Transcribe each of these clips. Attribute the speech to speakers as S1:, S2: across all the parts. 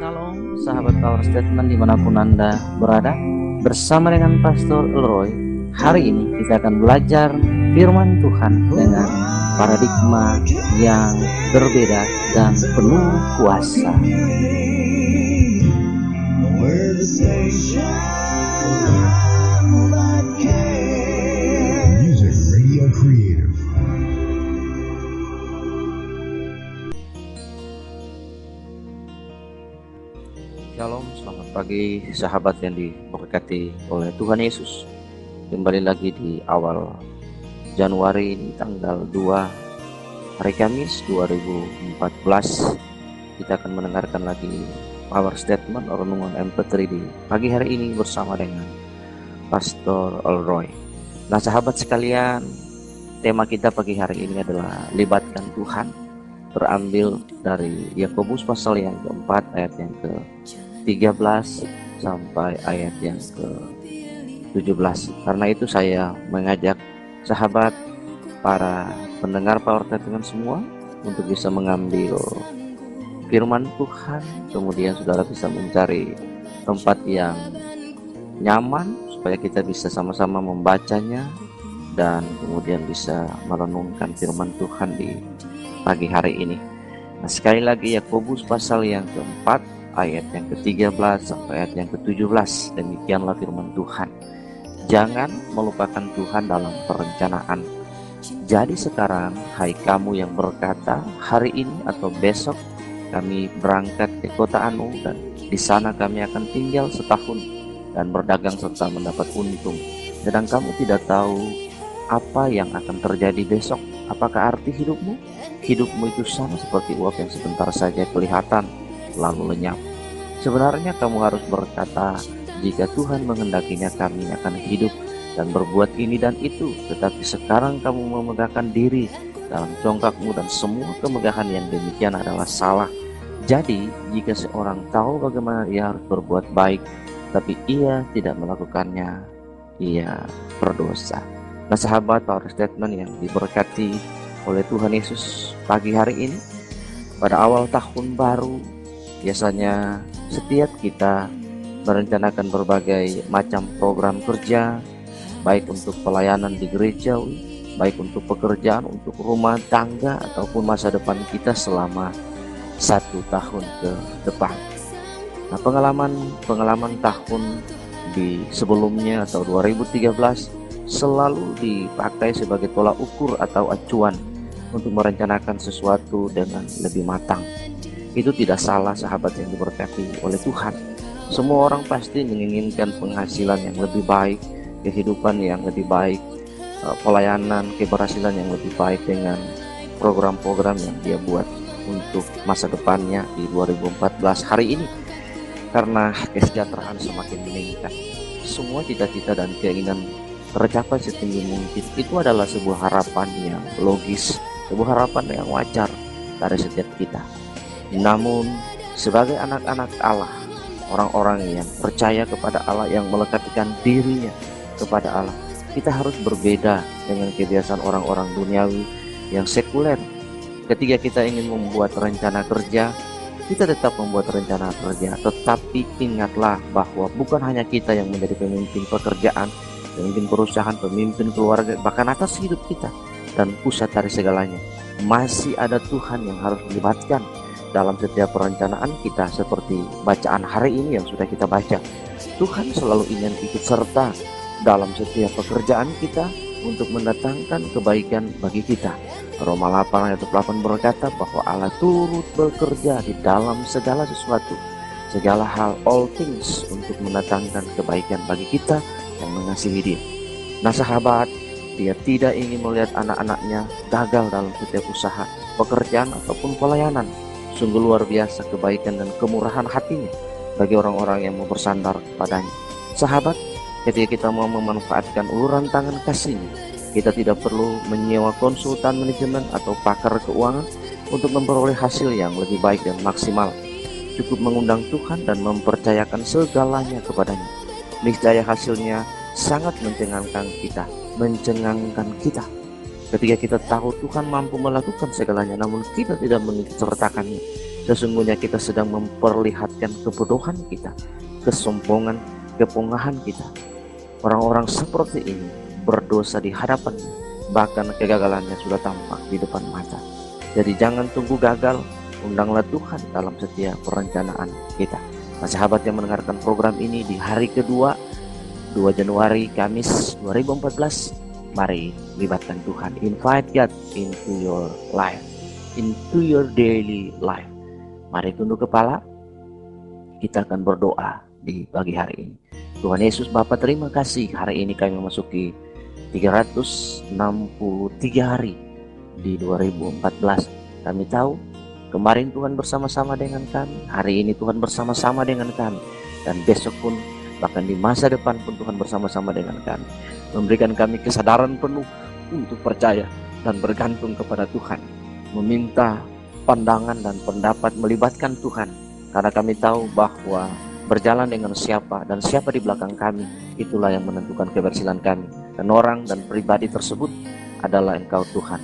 S1: Shalom, sahabat Power Statement dimanapun Anda berada. Bersama dengan Pastor Elroy, hari ini kita akan belajar firman Tuhan dengan paradigma yang berbeda dan penuh kuasa.
S2: Music Radio Creator.
S1: Shalom, selamat pagi sahabat yang diberkati oleh Tuhan Yesus. Kembali lagi di awal Januari ini, tanggal 2 hari Kamis 2014. Kita akan mendengarkan lagi Power Statement renungan MP3 di pagi hari ini bersama dengan Pastor Elroy. Nah sahabat sekalian, tema kita pagi hari ini adalah libatkan Tuhan, terambil dari Yakobus pasal yang keempat ayat yang ke-13 sampai ayat yang ke-17. Karena itu saya mengajak sahabat, para pendengar Power Statement semua untuk bisa mengambil firman Tuhan, kemudian saudara bisa mencari tempat yang nyaman supaya kita bisa sama-sama membacanya dan kemudian bisa merenungkan firman Tuhan di pagi hari ini. Nah sekali lagi Yakobus pasal yang keempat ayat yang ke-13 sampai ayat yang ke-17. Demikianlah firman Tuhan. Jangan melupakan Tuhan dalam perencanaan. Jadi sekarang, hai kamu yang berkata, hari ini atau besok kami berangkat ke kota Anu dan di sana kami akan tinggal setahun dan berdagang serta mendapat untung. Sedang kamu tidak tahu apa yang akan terjadi besok. Apakah arti hidupmu? Hidupmu itu sama seperti uap yang sebentar saja kelihatan lalu lenyap. Sebenarnya kamu harus berkata, jika Tuhan menghendakinya kami akan hidup dan berbuat ini dan itu. Tetapi sekarang kamu memegahkan diri dalam congkakmu dan semua kemegahan yang demikian adalah salah. Jadi jika seorang tahu bagaimana ia harus berbuat baik, tapi ia tidak melakukannya, ia berdosa. Nah sahabat Power Statement yang diberkati oleh Tuhan Yesus, pagi hari ini pada awal tahun baru, biasanya setiap kita merencanakan berbagai macam program kerja, baik untuk pelayanan di gereja, baik untuk pekerjaan, untuk rumah tangga, ataupun masa depan kita selama 1 tahun ke depan. Nah pengalaman tahun di sebelumnya atau 2013 selalu dipakai sebagai tolak ukur atau acuan untuk merencanakan sesuatu dengan lebih matang. Itu tidak salah sahabat yang diberkati oleh Tuhan. Semua orang pasti menginginkan penghasilan yang lebih baik, kehidupan yang lebih baik, pelayanan, keberhasilan yang lebih baik dengan program-program yang dia buat untuk masa depannya di 2014 hari ini. Karena kesejahteraan semakin meningkat, semua cita-cita dan keinginan tercapai setinggi mungkin. Itu adalah sebuah harapan yang logis, sebuah harapan yang wajar dari setiap kita. Namun sebagai anak-anak Allah, orang-orang yang percaya kepada Allah, yang melekatkan dirinya kepada Allah, kita harus berbeda dengan kebiasaan orang-orang duniawi yang sekuler. Ketika kita ingin membuat rencana kerja, kita tetap membuat rencana kerja, tetapi ingatlah bahwa bukan hanya kita yang menjadi pemimpin pekerjaan, pemimpin perusahaan, pemimpin keluarga, bahkan atas hidup kita dan pusat dari segalanya. Masih ada Tuhan yang harus dilibatkan dalam setiap perencanaan kita, seperti bacaan hari ini yang sudah kita baca. Tuhan selalu ingin ikut serta dalam setiap pekerjaan kita untuk mendatangkan kebaikan bagi kita. Roma 8 ayat 8 berkata bahwa Allah turut bekerja di dalam segala sesuatu, segala hal, all things, untuk mendatangkan kebaikan bagi kita yang mengasihi Dia. Nah sahabat, Dia tidak ingin melihat anak-anaknya gagal dalam setiap usaha, pekerjaan ataupun pelayanan. Sungguh luar biasa kebaikan dan kemurahan hatinya bagi orang-orang yang mau bersandar kepadanya. Sahabat, ketika kita mau memanfaatkan uluran tangan kasih-Nya, kita tidak perlu menyewa konsultan manajemen atau pakar keuangan untuk memperoleh hasil yang lebih baik dan maksimal. Cukup mengundang Tuhan dan mempercayakan segalanya kepadanya. Niscaya hasilnya sangat mencengangkan kita. Ketika kita tahu Tuhan mampu melakukan segalanya, namun kita tidak mengikut sertakannya, Sesungguhnya kita sedang memperlihatkan kebodohan kita, kesombongan, kepungahan kita. Orang-orang seperti ini berdosa di hadapannya, bahkan kegagalannya sudah tampak di depan mata. Jadi jangan tunggu gagal, undanglah Tuhan dalam setiap perencanaan kita. Nah, sahabat yang mendengarkan program ini di hari kedua, 2 Januari, Kamis 2014, mari libatkan Tuhan. Invite God into your life, into your daily life. Mari tunduk kepala, kita akan berdoa di pagi hari ini. Tuhan Yesus Bapa, terima kasih hari ini kami memasuki 363 hari di 2014. Kami tahu kemarin Tuhan bersama-sama dengan kami, hari ini Tuhan bersama-sama dengan kami, dan besok pun, bahkan di masa depan pun Tuhan bersama-sama dengan kami. Memberikan kami kesadaran penuh untuk percaya dan bergantung kepada Tuhan, meminta pandangan dan pendapat melibatkan Tuhan, karena kami tahu bahwa berjalan dengan siapa dan siapa di belakang kami, itulah yang menentukan keberhasilan kami, dan orang dan pribadi tersebut adalah Engkau Tuhan.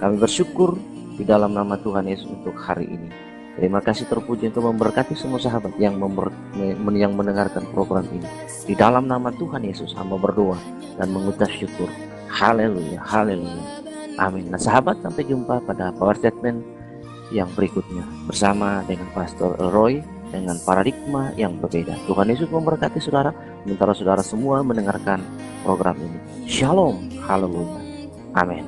S1: Kami bersyukur di dalam nama Tuhan Yesus untuk hari ini. Terima kasih terpuji untuk memberkati semua sahabat yang mendengarkan program ini. Di dalam nama Tuhan Yesus hamba berdoa dan mengucap syukur. Haleluya, haleluya. Amin. Nah sahabat, sampai jumpa pada Power Statement yang berikutnya bersama dengan Pastor Roy dengan paradigma yang berbeda. Tuhan Yesus memberkati saudara, sementara saudara semua mendengarkan program ini. Shalom, haleluya. Amin.